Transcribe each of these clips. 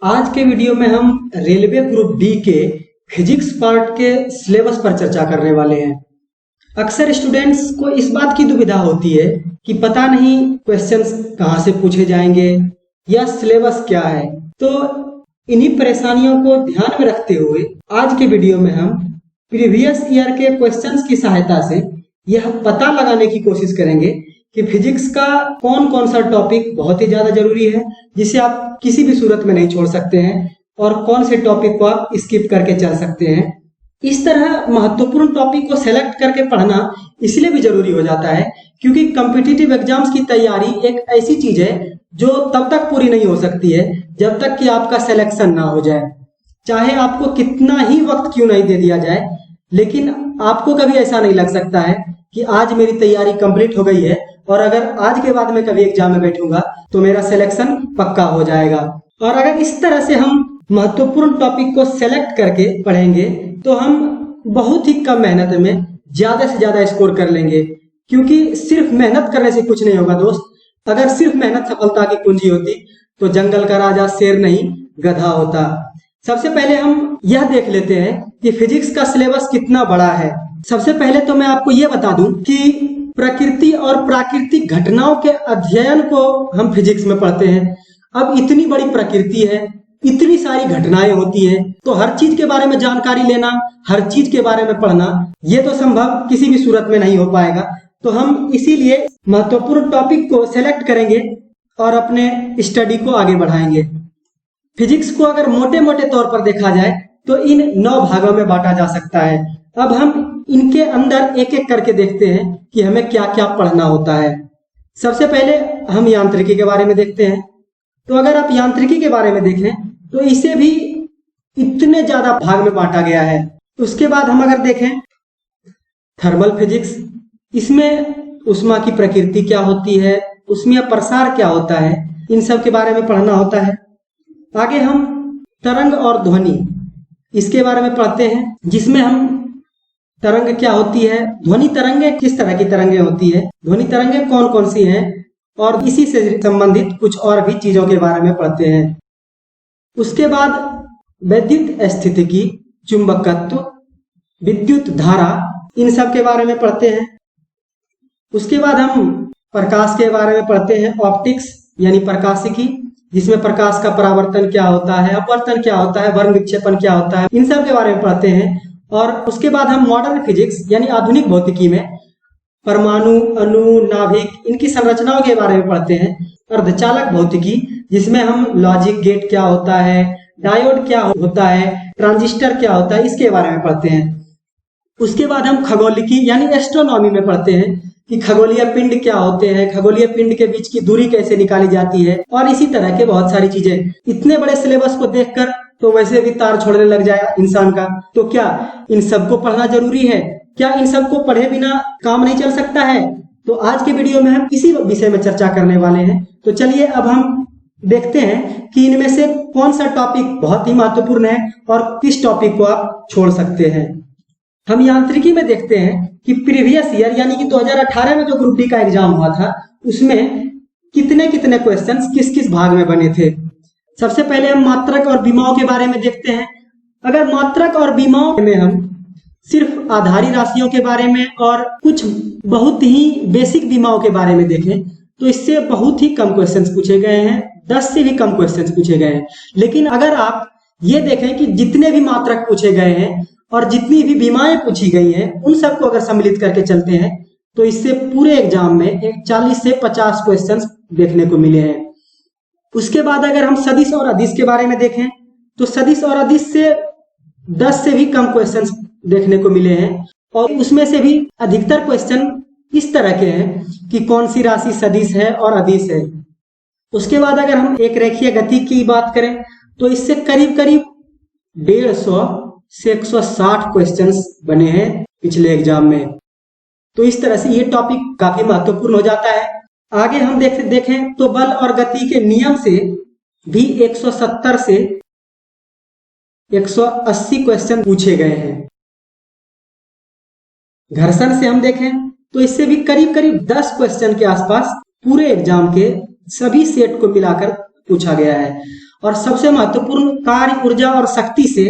आज के वीडियो में हम रेलवे ग्रुप डी के फिजिक्स पार्ट के सिलेबस पर चर्चा करने वाले हैं। अक्सर स्टूडेंट्स को इस बात की दुविधा होती है कि पता नहीं क्वेश्चंस कहाँ से पूछे जाएंगे या सिलेबस क्या है। तो इन्हीं परेशानियों को ध्यान में रखते हुए आज के वीडियो में हम प्रीवियस ईयर के क्वेश्चंस की सहायता से यह पता लगाने की कोशिश करेंगे कि फिजिक्स का कौन कौन सा टॉपिक बहुत ही ज्यादा जरूरी है जिसे आप किसी भी सूरत में नहीं छोड़ सकते हैं और कौन से टॉपिक को आप स्किप करके चल सकते हैं। इस तरह महत्वपूर्ण टॉपिक को सेलेक्ट करके पढ़ना इसलिए भी जरूरी हो जाता है क्योंकि कॉम्पिटिटिव एग्जाम्स की तैयारी एक ऐसी चीज है जो तब तक पूरी नहीं हो सकती है जब तक कि आपका सिलेक्शन ना हो जाए। चाहे आपको कितना ही वक्त क्यों नहीं दे दिया जाए, लेकिन आपको कभी ऐसा नहीं लग सकता है कि आज मेरी तैयारी कंप्लीट हो गई है और अगर आज के बाद मैं कभी एग्जाम में बैठूंगा तो मेरा सिलेक्शन पक्का हो जाएगा। और अगर इस तरह से हम महत्वपूर्ण टॉपिक को सेलेक्ट करके पढ़ेंगे तो हम बहुत ही कम मेहनत में ज्यादा से ज्यादा स्कोर कर लेंगे, क्योंकि सिर्फ मेहनत करने से कुछ नहीं होगा दोस्त। अगर सिर्फ मेहनत सफलता की कुंजी होती तो जंगल का राजा शेर नहीं गधा होता। सबसे पहले हम यह देख लेते हैं कि फिजिक्स का सिलेबस कितना बड़ा है। सबसे पहले तो मैं आपको यह बता दूं कि प्रकृति और प्राकृतिक घटनाओं के अध्ययन को हम फिजिक्स में पढ़ते हैं। अब इतनी बड़ी प्रकृति है, इतनी सारी घटनाएं होती हैं, तो हर चीज के बारे में जानकारी लेना, हर चीज के बारे में पढ़ना, ये तो संभव किसी भी सूरत में नहीं हो पाएगा। तो हम इसीलिए महत्वपूर्ण टॉपिक को सेलेक्ट करेंगे और अपने स्टडी को आगे बढ़ाएंगे। फिजिक्स को अगर मोटे मोटे तौर पर देखा जाए तो इन 9 भागों में बांटा जा सकता है। अब हम इनके अंदर एक एक करके देखते हैं कि हमें क्या क्या पढ़ना होता है। सबसे पहले हम यांत्रिकी के बारे में देखते हैं। तो अगर आप यांत्रिकी के बारे में देखें तो इसे भी इतने ज्यादा भाग में बांटा गया है। उसके बाद हम अगर देखें थर्मल फिजिक्स, इसमें उष्मा की प्रकृति क्या होती है, उसमें प्रसार क्या होता है, इन सब के बारे में पढ़ना होता है। आगे हम तरंग और ध्वनि, इसके बारे में पढ़ते हैं, जिसमें हम तरंग क्या होती है, ध्वनि तरंगें किस तरह की तरंगें होती है, ध्वनि तरंगें कौन कौन सी हैं, और इसी से संबंधित कुछ और भी चीजों के बारे में पढ़ते हैं। उसके बाद विद्युत स्थितिकी, चुंबकत्व, विद्युत धारा, इन सब के बारे में पढ़ते हैं। उसके बाद हम प्रकाश के बारे में पढ़ते हैं, ऑप्टिक्स यानी प्रकाशिकी, जिसमें प्रकाश का परावर्तन क्या होता है, अपवर्तन क्या होता है, वर्ग विक्षेपण क्या होता है, इन सब के बारे में पढ़ते हैं। और उसके बाद हम मॉडर्न फिजिक्स यानी आधुनिक भौतिकी में परमाणु, अणु, नाभिक, इनकी संरचनाओं के बारे में पढ़ते हैं। अर्धचालक भौतिकी, जिसमें हम लॉजिक गेट क्या होता है, डायोड क्या होता है, ट्रांजिस्टर क्या होता है, इसके बारे में पढ़ते हैं। उसके बाद हम खगोलिकी यानी एस्ट्रोनॉमी में पढ़ते हैं कि खगोलीय पिंड क्या होते हैं, खगोलीय पिंड के बीच की दूरी कैसे निकाली जाती है, और इसी तरह के बहुत सारी चीजें। इतने बड़े सिलेबस को देखकर तो वैसे भी तार छोड़ने लग जाएगा इंसान का। तो क्या इन सबको पढ़ना जरूरी है? क्या इन सबको पढ़े बिना काम नहीं चल सकता है? तो आज के वीडियो में हम इसी विषय में चर्चा करने वाले हैं। तो चलिए अब हम देखते हैं कि इनमें से कौन सा टॉपिक बहुत ही महत्वपूर्ण है और किस टॉपिक को आप छोड़ सकते हैं। हम यांत्रिकी में देखते हैं कि प्रीवियस ईयर यानी कि 2018 में जो ग्रुप डी का एग्जाम हुआ था उसमें कितने कितने क्वेश्चंस किस किस भाग में बने थे। सबसे पहले हम मात्रक और विमाओं के बारे में देखते हैं। अगर मात्रक और विमाओं में हम सिर्फ आधारी राशियों के बारे में और कुछ बहुत ही बेसिक विमाओं के बारे में देखें तो इससे बहुत ही कम क्वेश्चंस पूछे गए हैं, 10 से भी कम क्वेश्चंस पूछे गए हैं। लेकिन अगर आप ये देखें कि जितने भी मात्रक पूछे गए हैं और जितनी भी विमाएं पूछी गई हैं उन सबको अगर सम्मिलित करके चलते हैं तो इससे पूरे एग्जाम में 40 से 50 क्वेश्चंस देखने को मिले हैं। उसके बाद अगर हम सदिश और अदिश के बारे में देखें तो सदिश और अदिश से 10 से भी कम क्वेश्चंस देखने को मिले हैं, और उसमें से भी अधिकतर क्वेश्चन इस तरह के हैं कि कौन सी राशि सदिश है और अदिश है। उसके बाद अगर हम एक रेखीय गति की बात करें तो इससे करीब करीब 150 से 160 क्वेश्चंस बने हैं पिछले एग्जाम में। तो इस तरह से ये टॉपिक काफी महत्वपूर्ण हो जाता है। आगे हम देखें तो बल और गति के नियम से भी 170 से 180 क्वेश्चन पूछे गए हैं। घर्षण से हम देखें तो इससे भी करीब करीब 10 क्वेश्चन के आसपास पूरे एग्जाम के सभी सेट को मिलाकर पूछा गया है। और सबसे महत्वपूर्ण कार्य, ऊर्जा और शक्ति से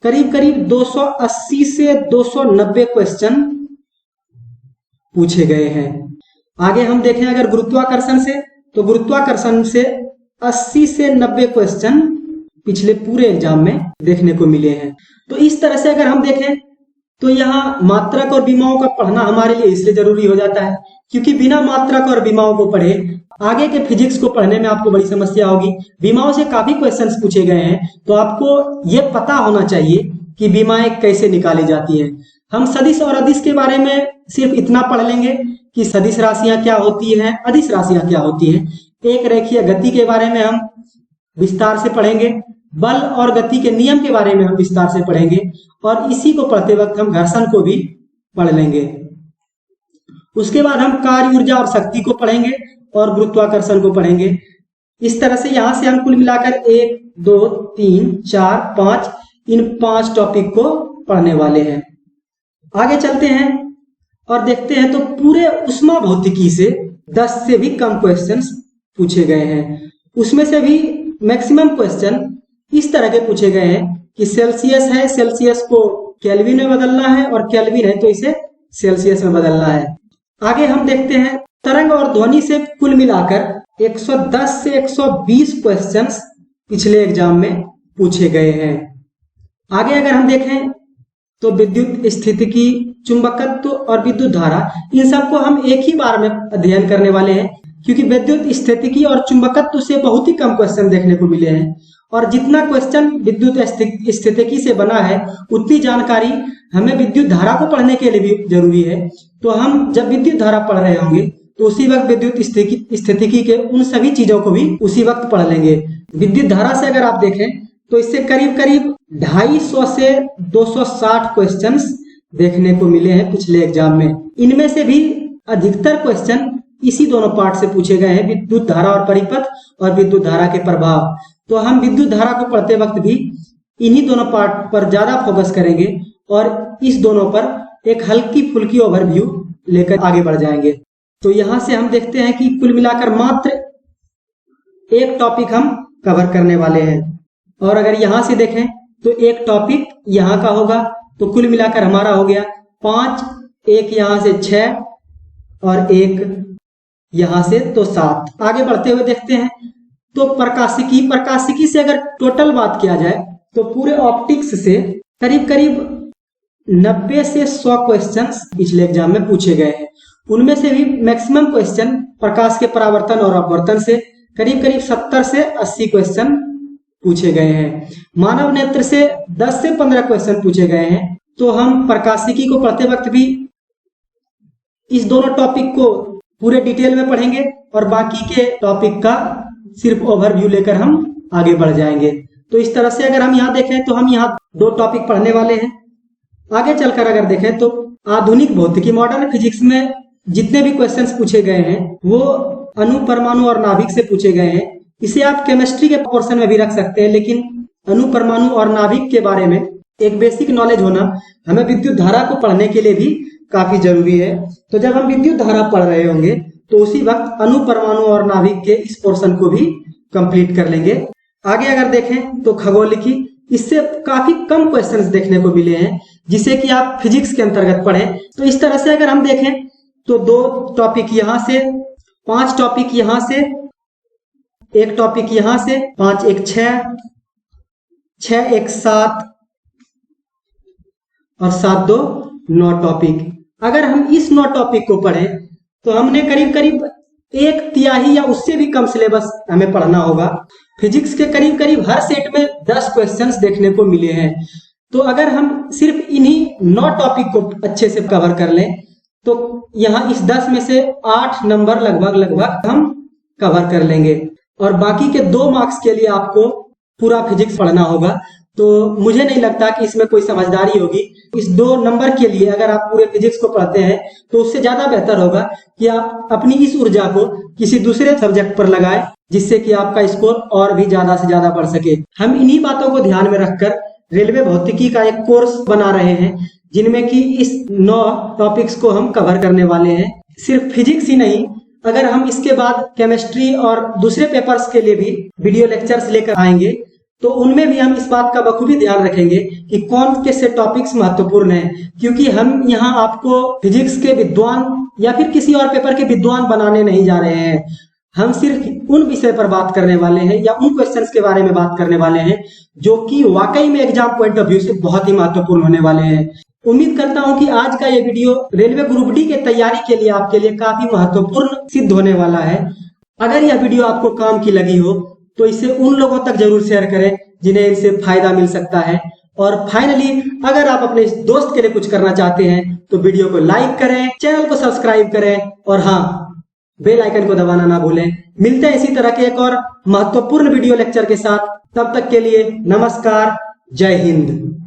करीब करीब 280 से 290 क्वेश्चन पूछे गए हैं। आगे हम देखें अगर गुरुत्वाकर्षण से, तो गुरुत्वाकर्षण से 80 से 90 क्वेश्चन पिछले पूरे एग्जाम में देखने को मिले हैं। तो इस तरह से अगर हम देखें तो यहाँ मात्रक और विमाओं का पढ़ना हमारे लिए इसलिए जरूरी हो जाता है क्योंकि बिना मात्रक और विमाओं को पढ़े आगे के फिजिक्स को पढ़ने में आपको बड़ी समस्या होगी। विमाओं से काफी क्वेश्चंस पूछे गए हैं, तो आपको ये पता होना चाहिए कि विमाएं कैसे निकाली जाती हैं। हम सदिश और अदिश के बारे में सिर्फ इतना पढ़ लेंगे कि सदिश राशियां क्या होती हैं, अदिश राशियां क्या होती हैं। एक रेखीय गति के बारे में हम विस्तार से पढ़ेंगे, बल और गति के नियम के बारे में हम विस्तार से पढ़ेंगे और इसी को पढ़ते वक्त हम घर्षण को भी पढ़ लेंगे। उसके बाद हम कार्य, ऊर्जा और शक्ति को पढ़ेंगे और गुरुत्वाकर्षण को पढ़ेंगे। इस तरह से यहां से हम कुल मिलाकर 1, 2, 3, 4, 5 इन 5 टॉपिक को पढ़ने वाले हैं। आगे चलते हैं और देखते हैं तो पूरे उष्मा भौतिकी से 10 से भी कम क्वेश्चंस पूछे गए हैं। उसमें से भी मैक्सिमम क्वेश्चन इस तरह के पूछे गए हैं कि सेल्सियस है, सेल्सियस को केल्विन में बदलना है और केल्विन है तो इसे सेल्सियस में बदलना है। आगे हम देखते हैं तरंग और ध्वनि से कुल मिलाकर 110 से 120 क्वेश्चंस पिछले एग्जाम में पूछे गए हैं। आगे अगर हम देखें तो विद्युत स्थितिकी, चुंबकत्व और विद्युत धारा, इन सबको हम एक ही बार में अध्ययन करने वाले हैं क्योंकि विद्युत स्थितिकी और चुंबकत्व से बहुत ही कम क्वेश्चन देखने को मिले हैं और जितना क्वेश्चन विद्युत स्थितिकी से बना है उतनी जानकारी हमें विद्युत धारा को पढ़ने के लिए भी जरूरी है। तो हम जब विद्युत धारा पढ़ रहे होंगे तो उसी वक्त विद्युत स्थितिकी के उन सभी चीजों को भी उसी वक्त पढ़ लेंगे। विद्युत धारा से अगर आप देखें तो इससे करीब करीब 250 से 260 क्वेश्चंस देखने को मिले हैं पिछले एग्जाम में। इनमें से भी अधिकतर क्वेश्चन इसी दोनों पार्ट से पूछे गए हैं, विद्युत धारा और परिपथ और विद्युत धारा के प्रभाव। तो हम विद्युत धारा को पढ़ते वक्त भी इन्हीं दोनों पार्ट पर ज्यादा फोकस करेंगे और इस दोनों पर एक हल्की फुल्की ओवरव्यू लेकर आगे बढ़ जाएंगे। तो यहां से हम देखते हैं कि कुल मिलाकर मात्र एक टॉपिक हम कवर करने वाले हैं और अगर यहां से देखें तो एक टॉपिक यहां का होगा तो कुल मिलाकर हमारा हो गया 5, एक यहां से 6 और एक यहां से तो 7। आगे बढ़ते हुए देखते हैं तो प्रकाशिकी से अगर टोटल बात किया जाए तो पूरे ऑप्टिक्स से करीब करीब 90 से 100 क्वेश्चंस पिछले एग्जाम में पूछे गए हैं। उनमें से भी मैक्सिमम क्वेश्चन प्रकाश के परावर्तन और अपवर्तन से करीब करीब 70 से 80 क्वेश्चन पूछे गए हैं। मानव नेत्र से 10 से 15 क्वेश्चन पूछे गए हैं। तो हम प्रकाशिकी को पढ़ते वक्त भी इस दोनों टॉपिक को पूरे डिटेल में पढ़ेंगे और बाकी के टॉपिक का सिर्फ ओवरव्यू लेकर हम आगे बढ़ जाएंगे। तो इस तरह से अगर हम यहाँ देखें तो हम यहाँ 2 टॉपिक पढ़ने वाले हैं। आगे चलकर अगर देखें तो आधुनिक भौतिकी, मॉडर्न फिजिक्स में जितने भी क्वेश्चंस पूछे गए हैं वो अणु, परमाणु और नाभिक से पूछे गए हैं। इसे आप केमिस्ट्री के पोर्शन में भी रख सकते हैं, लेकिन अणु, परमाणु और नाभिक के बारे में एक बेसिक नॉलेज होना हमें विद्युत धारा को पढ़ने के लिए भी काफी जरूरी है। तो जब हम विद्युत धारा पढ़ रहे होंगे तो उसी वक्त अणु, परमाणु और नाभिक के इस पोर्शन को भी कंप्लीट कर लेंगे। आगे अगर देखें तो खगोलिकी, इससे काफी कम क्वेश्चंस देखने को मिले हैं जिसे कि आप फिजिक्स के अंतर्गत पढ़ें। तो इस तरह से अगर हम देखें तो 2 टॉपिक यहां से, 5 टॉपिक यहां से, एक टॉपिक यहां से, 5 एक 6, 6 एक 7 और 7 2 9 टॉपिक। अगर हम इस 9 टॉपिक को पढ़ें तो हमने करीब करीब 1/3 या उससे भी कम सिलेबस हमें पढ़ना होगा। फिजिक्स के करीब करीब हर सेट में 10 क्वेश्चंस देखने को मिले हैं। तो अगर हम सिर्फ इन्हीं 9 टॉपिक को अच्छे से कवर कर लें तो यहाँ इस 10 में से 8 नंबर लगभग हम कवर कर लेंगे और बाकी के 2 मार्क्स के लिए आपको पूरा फिजिक्स पढ़ना होगा। तो मुझे नहीं लगता कि इसमें कोई समझदारी होगी। इस 2 नंबर के लिए अगर आप पूरे फिजिक्स को पढ़ते हैं तो उससे ज्यादा बेहतर होगा कि आप अपनी इस ऊर्जा को किसी दूसरे सब्जेक्ट पर लगाएं जिससे कि आपका स्कोर और भी ज्यादा से ज्यादा बढ़ सके। हम इन्हीं बातों को ध्यान में रखकर रेलवे भौतिकी का एक कोर्स बना रहे हैं जिनमें कि इस 9 टॉपिक्स को हम कवर करने वाले हैं। सिर्फ फिजिक्स ही नहीं, अगर हम इसके बाद केमिस्ट्री और दूसरे पेपर्स के लिए भी वीडियो लेक्चर्स लेकर आएंगे तो उनमें भी हम इस बात का बखूबी ध्यान रखेंगे कि कौन कैसे टॉपिक्स महत्वपूर्ण हैं, क्योंकि हम यहाँ आपको फिजिक्स के विद्वान या फिर किसी और पेपर के विद्वान बनाने नहीं जा रहे हैं। हम सिर्फ उन विषय पर बात करने वाले हैं या उन क्वेश्चंस के बारे में बात करने वाले हैं जो कि वाकई में एग्जाम पॉइंट ऑफ व्यू से बहुत ही महत्वपूर्ण होने वाले हैं। उम्मीद करता हूं कि आज का ये वीडियो रेलवे ग्रुप डी के तैयारी के लिए आपके लिए काफी महत्वपूर्ण सिद्ध होने वाला है। अगर यह वीडियो आपको काम की लगी हो तो इसे उन लोगों तक जरूर शेयर करें जिन्हें इनसे फायदा मिल सकता है। और फाइनली अगर आप अपने दोस्त के लिए कुछ करना चाहते हैं तो वीडियो को लाइक करें, चैनल को सब्सक्राइब करें और हाँ, बेल आइकन को दबाना ना भूलें। मिलते हैं इसी तरह के एक और महत्वपूर्ण वीडियो लेक्चर के साथ। तब तक के लिए नमस्कार, जय हिंद।